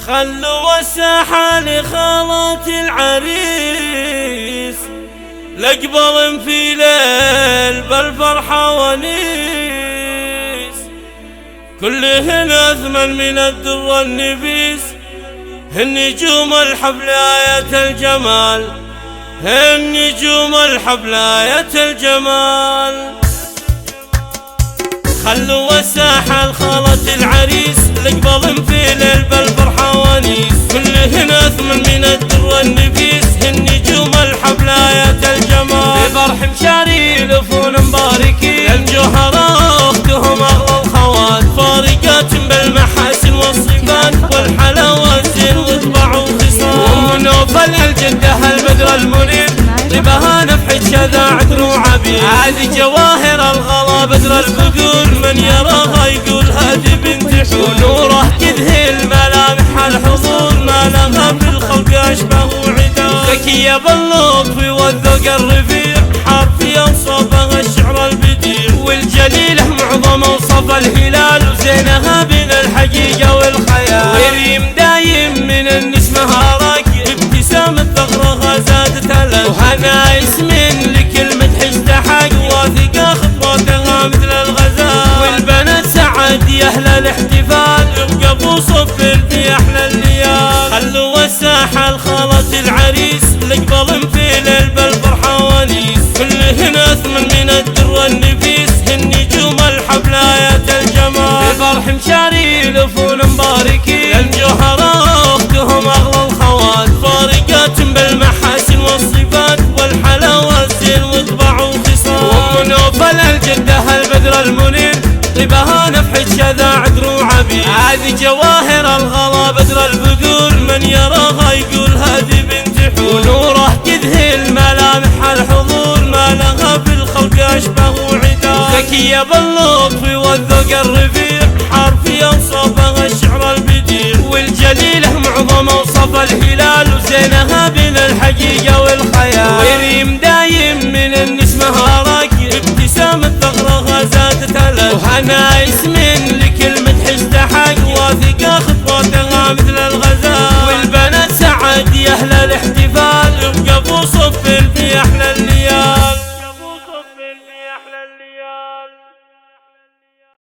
خلوا الساحة لخالات العريس، لقبل في ليل بالفرحة ونيس، كلهن أثمن من الدر النفيس، هن نجوم الحفل آية الجمال، هن نجوم الحفل آية الجمال. خلوا الساحة لخالة العريس، لقبل في ليل بالفرحة ونيس، كلهن أثمن من الدر النفيس، هن نجوم الحفل آية الجمال. بفرح مشاري يلفون مباركين، الجوهرة أختهم أغلى الخوات، فارقات بالمحاسن والصفات، والحلاوة الزين وطبع وخصال. وأم نوفل الجدة البدر المنير، طيبها نفحة شذا عطر وعبير، هذه جواهر الغلا بدر البقول، من يراها يقول هذه بنت حور. ونوره تذهل ملامح الحضور، ما لها في الخلق أشبه وعدا، ذكية باللطف والذوق الرفيع، حرفيا صوبها الشعر البديع، والجليلة معظم وصف الهلال، وزينها بين الحقيقة والخيال. وريم دايم من النسمة راقي، ابتسام الثغرة زادت ألم، وهنا اسم لكلمة حجتحق، واثقة خطواتها مثل الغزال. والبنات سعد يا أهل الاحتفال، يوقفوا صف في أحلى الليال. خلوا الساحة لخالة العريس، لقبل في ليل بالفرحة ونيس، كلهن أثمن من الدر النفيس، هن نجوم الحفل آية الجمال. بفرح مشاري يلفون مباركين، الجوهرة أختهم أغلى الخوات، فارقات بالمحاسن والصفات، والحلاوة الزين وطبع وخصال. وأم نوفل الجدة البدر المنير، طيبها نفحة شذا عطر وعبير، هذه جواهر الغلا بدر البقول، من يراها يقول هذه بنت حور. ونوره تذهل ملامح الحضور، ما لها في الخلق أشبه وعدا، ذكية باللطف والذوق الرفيع، حرفيا صوبها الشعر البديع، والجليلة معظم وصف الهلال، وزينها بين الحقيقة والخيال. وريم دايم من النسمة راقي، ابتسام الثغرة زادت ألم، وهنا اسم